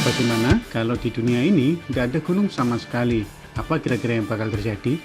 Bagaimana kalau di dunia ini nggak ada gunung sama sekali? Apa kira-kira yang bakal terjadi?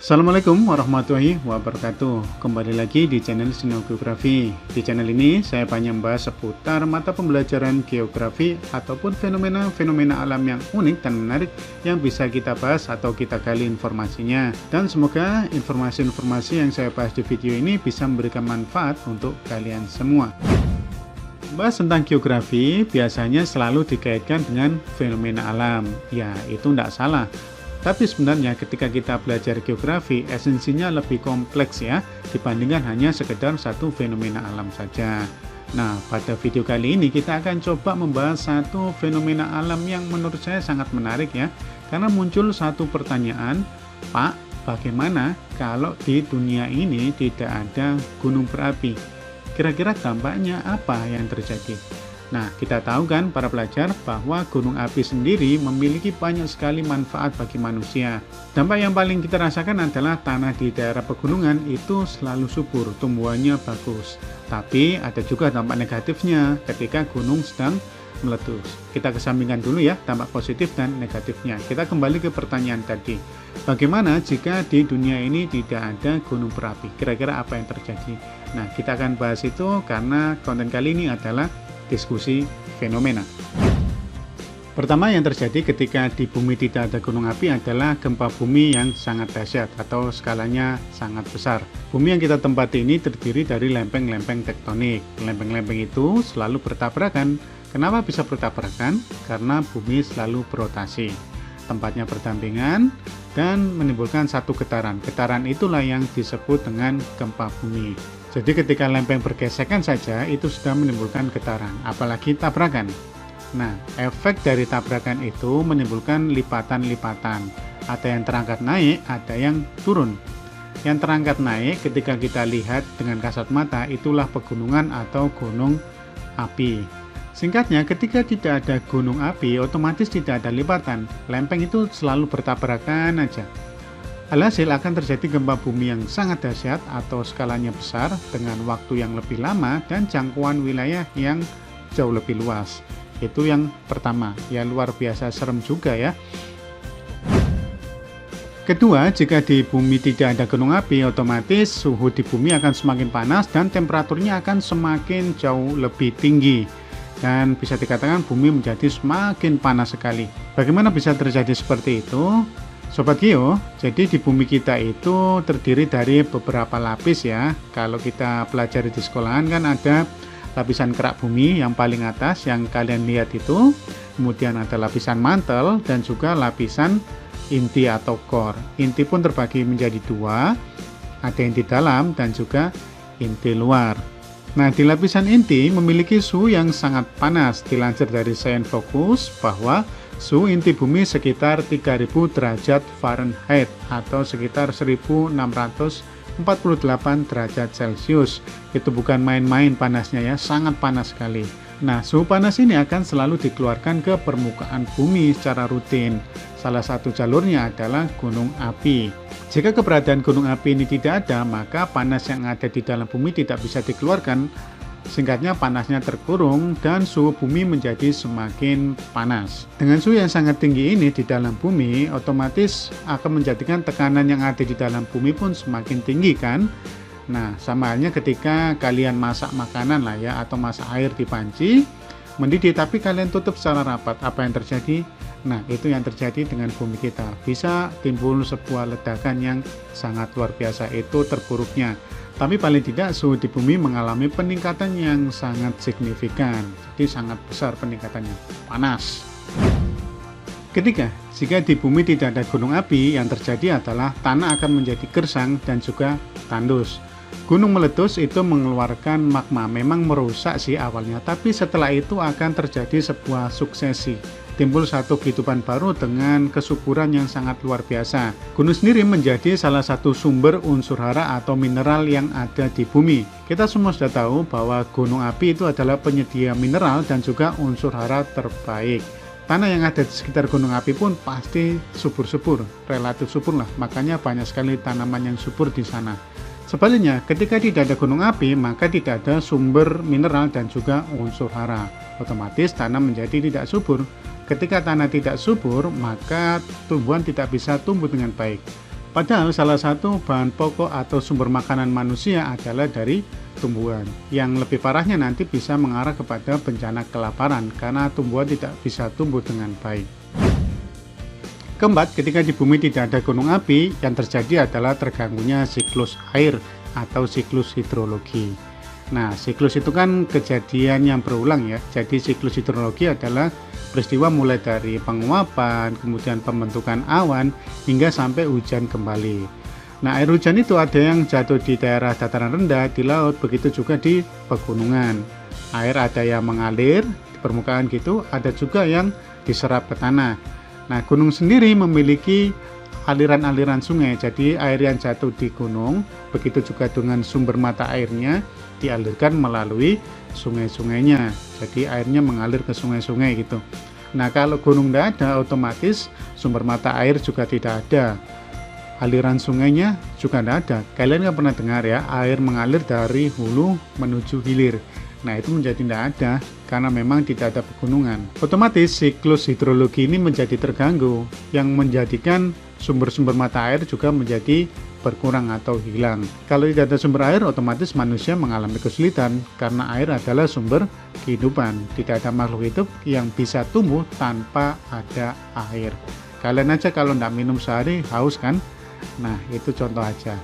Assalamualaikum warahmatullahi wabarakatuh. Kembali lagi di channel Sino Geografi. Di channel ini saya banyak membahas seputar mata pembelajaran geografi ataupun fenomena-fenomena alam yang unik dan menarik yang bisa kita bahas atau kita gali informasinya. Dan semoga informasi-informasi yang saya bahas di video ini bisa memberikan manfaat untuk kalian semua. Bahas tentang geografi biasanya selalu dikaitkan dengan fenomena alam. Ya, itu tidak salah. Tapi sebenarnya ketika kita belajar geografi, esensinya lebih kompleks ya, dibandingkan hanya sekedar satu fenomena alam saja. Nah, pada video kali ini kita akan coba membahas satu fenomena alam yang menurut saya sangat menarik ya, karena muncul satu pertanyaan, Pak, bagaimana kalau di dunia ini tidak ada gunung berapi? Kira-kira dampaknya apa yang terjadi? Nah, kita tahu kan para pelajar bahwa gunung api sendiri memiliki banyak sekali manfaat bagi manusia. Dampak yang paling kita rasakan adalah tanah di daerah pegunungan itu selalu subur, tumbuhannya bagus. Tapi ada juga dampak negatifnya ketika gunung sedang meletus. Kita kesampingkan dulu ya dampak positif dan negatifnya. Kita kembali ke pertanyaan tadi. Bagaimana jika di dunia ini tidak ada gunung berapi? Kira-kira apa yang terjadi? Nah, kita akan bahas itu karena konten kali ini adalah diskusi fenomena. Pertama yang terjadi ketika di bumi tidak ada gunung api adalah gempa bumi yang sangat dahsyat atau skalanya sangat besar. Bumi yang kita tempati ini terdiri dari lempeng-lempeng tektonik. Lempeng-lempeng itu selalu bertabrakan. Kenapa bisa bertabrakan? Karena bumi selalu berotasi. Tempatnya berdampingan dan menimbulkan satu getaran. Getaran itulah yang disebut dengan gempa bumi. Jadi ketika lempeng bergesekan saja itu sudah menimbulkan getaran, apalagi tabrakan. Nah, efek dari tabrakan itu menimbulkan lipatan-lipatan. Ada yang terangkat naik, ada yang turun. Yang terangkat naik ketika kita lihat dengan kasat mata itulah pegunungan atau gunung api. Singkatnya, ketika tidak ada gunung api, otomatis tidak ada lipatan. Lempeng itu selalu bertabrakan aja. Alhasil akan terjadi gempa bumi yang sangat dahsyat atau skalanya besar dengan waktu yang lebih lama dan jangkauan wilayah yang jauh lebih luas. Itu yang pertama, ya luar biasa serem juga ya. Kedua, jika di bumi tidak ada gunung api, otomatis suhu di bumi akan semakin panas dan temperaturnya akan semakin jauh lebih tinggi. Dan bisa dikatakan bumi menjadi semakin panas sekali. Bagaimana bisa terjadi seperti itu? Sobat Geo, jadi di bumi kita itu terdiri dari beberapa lapis ya. Kalau kita pelajari di sekolahan kan ada lapisan kerak bumi yang paling atas yang kalian lihat itu. Kemudian ada lapisan mantel dan juga lapisan inti atau core. Inti pun terbagi menjadi dua, ada inti dalam dan juga inti luar. Nah, di lapisan inti memiliki suhu yang sangat panas. Dilansir dari Science Focus bahwa suhu inti bumi sekitar 3000 derajat Fahrenheit atau sekitar 1648 derajat Celcius. Itu bukan main-main panasnya ya, sangat panas sekali. Nah, suhu panas ini akan selalu dikeluarkan ke permukaan bumi secara rutin. Salah satu jalurnya adalah gunung api. Jika keberadaan gunung api ini tidak ada, maka panas yang ada di dalam bumi tidak bisa dikeluarkan. Singkatnya, panasnya terkurung dan suhu bumi menjadi semakin panas. Dengan suhu yang sangat tinggi ini di dalam bumi, otomatis akan menjadikan tekanan yang ada di dalam bumi pun semakin tinggi kan? Nah, sama halnya ketika kalian masak makanan lah ya, atau masak air di panci, mendidih tapi kalian tutup secara rapat. Apa yang terjadi? Nah, itu yang terjadi dengan bumi kita. Bisa timbul sebuah ledakan yang sangat luar biasa, itu terburuknya. Tapi paling tidak suhu di bumi mengalami peningkatan yang sangat signifikan. Jadi sangat besar peningkatannya, panas. Ketiga, jika di bumi tidak ada gunung api, yang terjadi adalah tanah akan menjadi gersang dan juga tandus. Gunung meletus itu mengeluarkan magma, memang merusak sih awalnya, tapi setelah itu akan terjadi sebuah suksesi. Timbul satu kehidupan baru dengan kesuburan yang sangat luar biasa. Gunung sendiri menjadi salah satu sumber unsur hara atau mineral yang ada di bumi. Kita semua sudah tahu bahwa gunung api itu adalah penyedia mineral dan juga unsur hara terbaik. tanah yang ada di sekitar gunung api pun pasti subur-subur, relatif subur lah. Makanya banyak sekali tanaman yang subur di sana. Sebaliknya, ketika tidak ada gunung api, maka tidak ada sumber mineral dan juga unsur hara. Otomatis tanah menjadi tidak subur. Ketika tanah tidak subur, maka tumbuhan tidak bisa tumbuh dengan baik. Padahal salah satu bahan pokok atau sumber makanan manusia adalah dari tumbuhan. Yang lebih parahnya nanti bisa mengarah kepada bencana kelaparan karena tumbuhan tidak bisa tumbuh dengan baik. Keempat, ketika di bumi tidak ada gunung api, yang terjadi adalah terganggunya siklus air atau siklus hidrologi. Nah, siklus itu kan kejadian yang berulang ya. Jadi siklus hidrologi adalah peristiwa mulai dari penguapan, kemudian pembentukan awan, hingga sampai hujan kembali. Nah, air hujan itu ada yang jatuh di daerah dataran rendah, di laut, begitu juga di pegunungan. Air ada yang mengalir di permukaan gitu, ada juga yang diserap ke tanah. Nah, gunung sendiri memiliki aliran-aliran sungai, jadi air yang jatuh di gunung, begitu juga dengan sumber mata airnya, dialirkan melalui sungai-sungainya. Jadi airnya mengalir ke sungai-sungai gitu. Nah, kalau gunung tidak ada, otomatis sumber mata air juga tidak ada. Aliran sungainya juga tidak ada. Kalian nggak pernah dengar ya, air mengalir dari hulu menuju hilir. Nah, itu menjadi tidak ada karena memang tidak ada pegunungan. Otomatis siklus hidrologi ini menjadi terganggu, yang menjadikan sumber-sumber mata air juga menjadi berkurang atau hilang. Kalau tidak ada sumber air, otomatis manusia mengalami kesulitan karena air adalah sumber kehidupan. Tidak ada makhluk hidup yang bisa tumbuh tanpa ada air. Kalian aja kalau tidak minum sehari haus kan? Nah, itu contoh aja.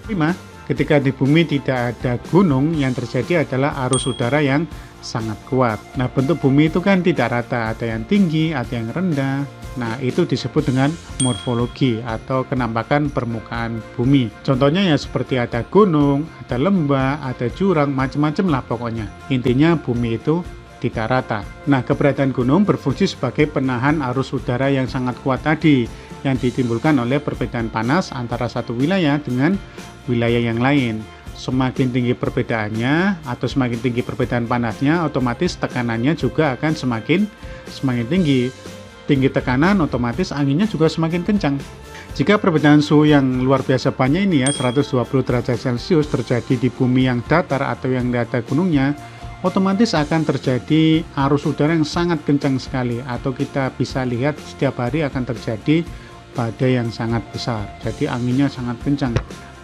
5. Ketika di bumi tidak ada gunung, yang terjadi adalah arus udara yang sangat kuat. Nah, bentuk bumi itu kan tidak rata, ada yang tinggi, ada yang rendah. Nah, itu disebut dengan morfologi atau kenampakan permukaan bumi. Contohnya ya seperti ada gunung, ada lembah, ada jurang, macam-macam lah pokoknya. Intinya bumi itu tidak rata. Nah, keberadaan gunung berfungsi sebagai penahan arus udara yang sangat kuat tadi, yang ditimbulkan oleh perbedaan panas antara satu wilayah dengan wilayah yang lain. Semakin tinggi perbedaannya atau semakin tinggi perbedaan panasnya, otomatis tekanannya juga akan semakin tinggi. Tinggi tekanan, otomatis anginnya juga semakin kencang. Jika perbedaan suhu yang luar biasa banyak ini ya, 120 derajat Celcius terjadi di bumi yang datar atau yang tidak ada gunungnya, otomatis akan terjadi arus udara yang sangat kencang sekali, atau kita bisa lihat setiap hari akan terjadi badai yang sangat besar. Jadi anginnya sangat kencang.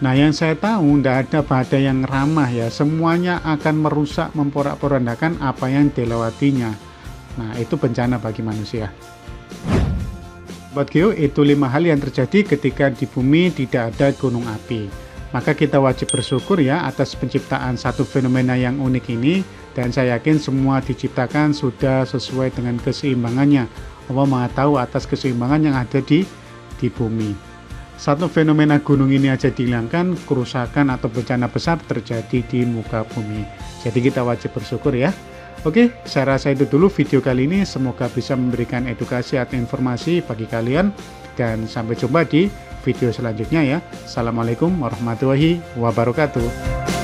Nah, yang saya tahu tidak ada badai yang ramah ya, semuanya akan merusak, memporak-porandakan apa yang dilewatinya. Nah, itu bencana bagi manusia. Buat Geo, itu 5 hal yang terjadi ketika di bumi tidak ada gunung api. Maka kita wajib bersyukur ya atas penciptaan satu fenomena yang unik ini, dan saya yakin semua diciptakan sudah sesuai dengan keseimbangannya. Allah Maha tahu atas keseimbangan yang ada di bumi. Satu fenomena gunung ini aja dihilangkan, kerusakan atau bencana besar terjadi di muka bumi. Jadi kita wajib bersyukur ya. Oke, saya rasa itu dulu video kali ini. Semoga bisa memberikan edukasi atau informasi bagi kalian. Dan sampai jumpa di video selanjutnya ya. Assalamualaikum warahmatullahi wabarakatuh.